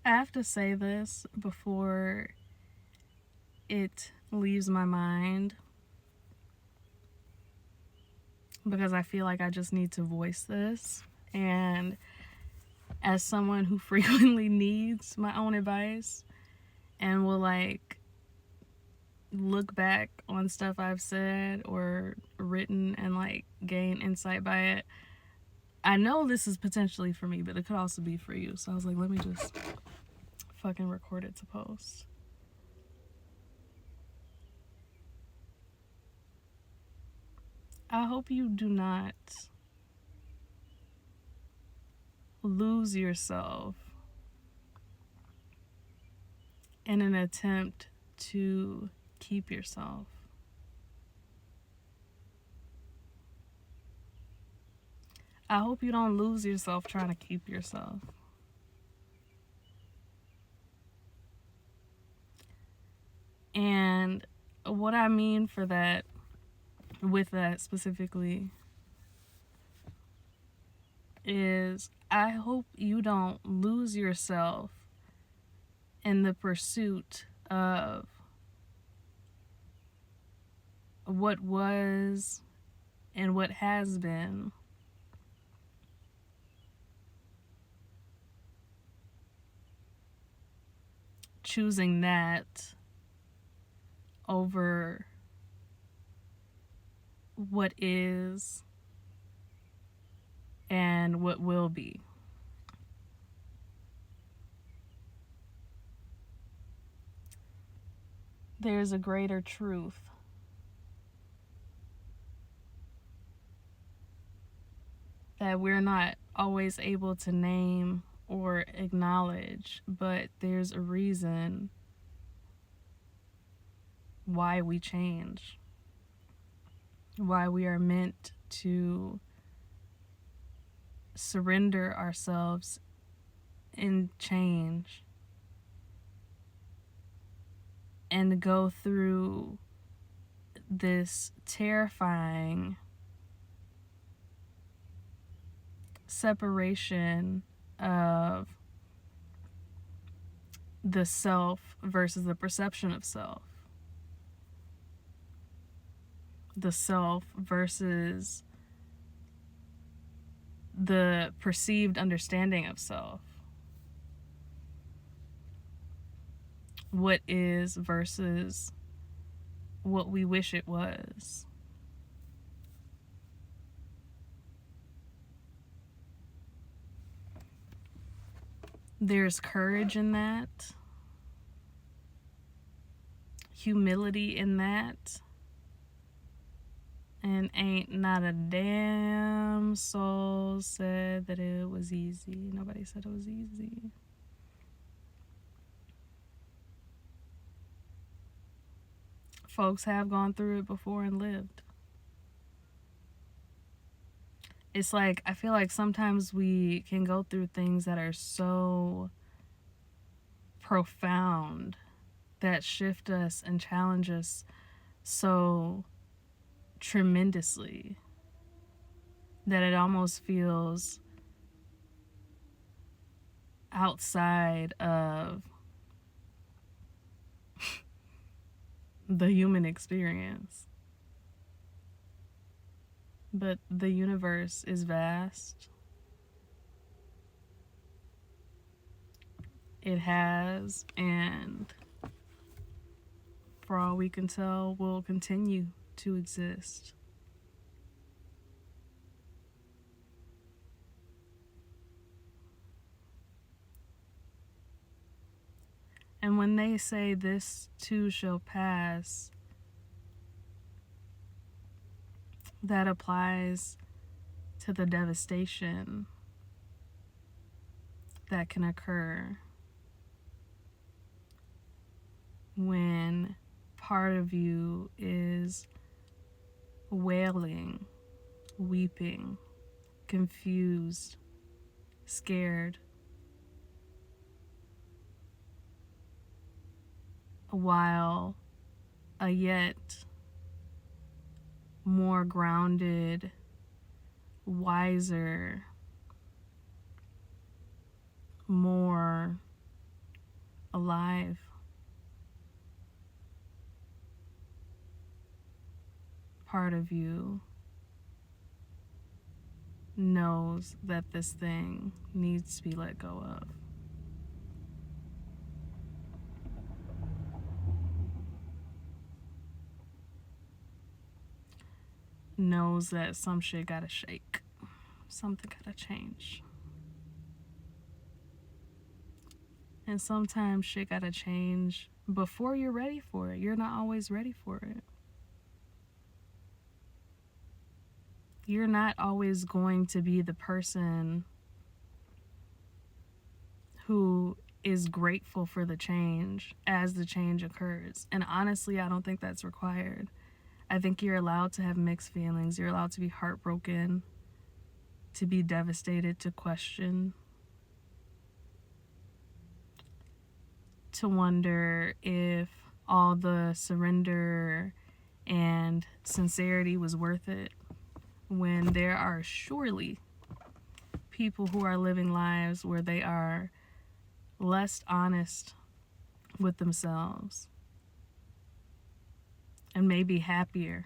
I have to say this before it leaves my mind because I feel like I just need to voice this. And as someone who frequently needs my own advice and will like look back on stuff I've said or written and like gain insight by it, I know this is potentially for me, but it could also be for you. So I was like, let me just fucking record it to post. I hope you do not lose yourself in an attempt to keep yourself. I hope you don't lose yourself trying to keep yourself. And what I mean for that, with that specifically, is I hope you don't lose yourself in the pursuit of what was and what has been. Choosing that over what is and what will be. There's a greater truth that we're not always able to name or acknowledge, but there's a reason why we change, why we are meant to surrender ourselves in change and go through this terrifying separation of the self versus the perception of self, the self versus the perceived understanding of self, what is versus what we wish it was. There's courage in that, humility in that, and ain't not a damn soul said that it was easy. Nobody said it was easy. Folks have gone through it before and lived. It's like, I feel like sometimes we can go through things that are so profound, that shift us and challenge us so tremendously, that it almost feels outside of the human experience. But the universe is vast. It has, and for all we can tell, will continue to exist. And when they say this too shall pass, that applies to the devastation that can occur when part of you is wailing, weeping, confused, scared, while a yet more grounded, wiser, more alive part of you knows that this thing needs to be let go of. Knows that some shit gotta shake. Something gotta change. And sometimes shit gotta change before you're ready for it. You're not always ready for it. You're not always going to be the person who is grateful for the change as the change occurs. And honestly, I don't think that's required. I think you're allowed to have mixed feelings. You're allowed to be heartbroken, to be devastated, to question, to wonder if all the surrender and sincerity was worth it, when there are surely people who are living lives where they are less honest with themselves and maybe happier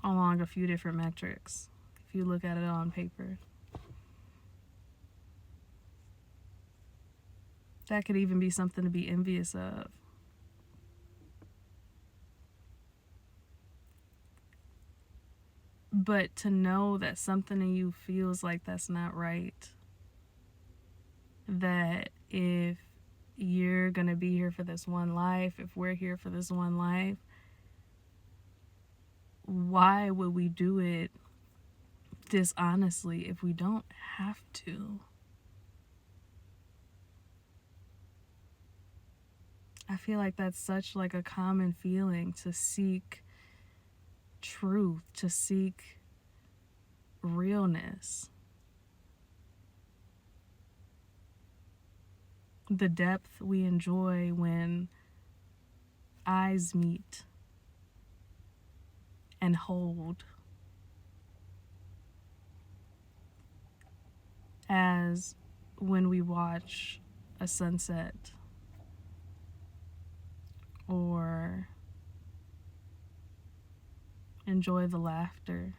along a few different metrics if you look at it on paper. That could even be something to be envious of. But to know that something in you feels like that's not right, that if you're gonna be here for this one life, if we're here for this one life, why would we do it dishonestly if we don't have to? I feel like that's such like a common feeling, to seek truth, to seek realness. The depth we enjoy when eyes meet and hold, as when we watch a sunset or enjoy the laughter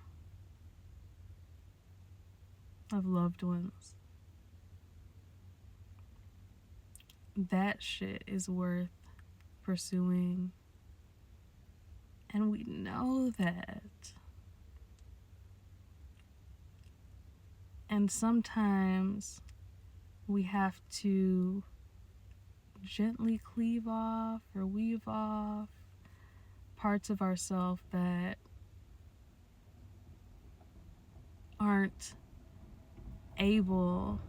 of loved ones. That shit is worth pursuing. And we know that. And sometimes we have to gently cleave off or weave off parts of ourselves that aren't able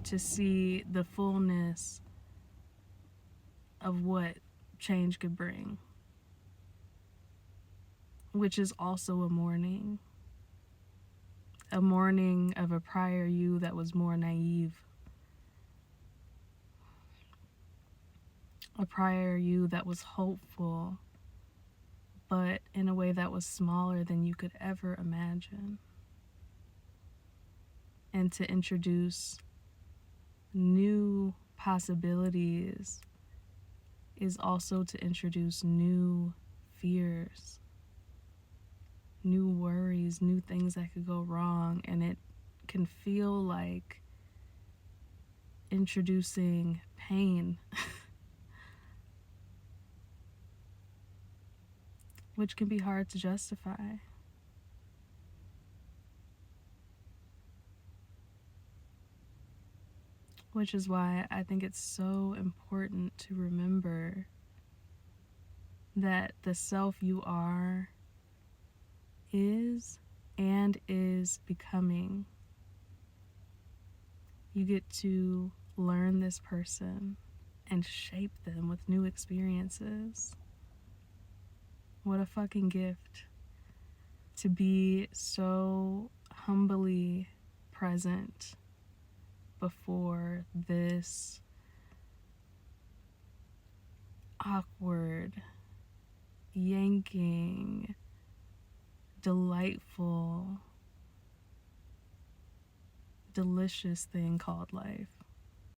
to see the fullness of what change could bring, which is also a mourning of a prior you that was more naive, a prior you that was hopeful, but in a way that was smaller than you could ever imagine. And to introduce new possibilities is also to introduce new fears, new worries, new things that could go wrong. And it can feel like introducing pain, which can be hard to justify. Which is why I think it's so important to remember that the self you are is and is becoming. You get to learn this person and shape them with new experiences. What a fucking gift to be so humbly present before this awkward, yanking, delightful, delicious thing called life.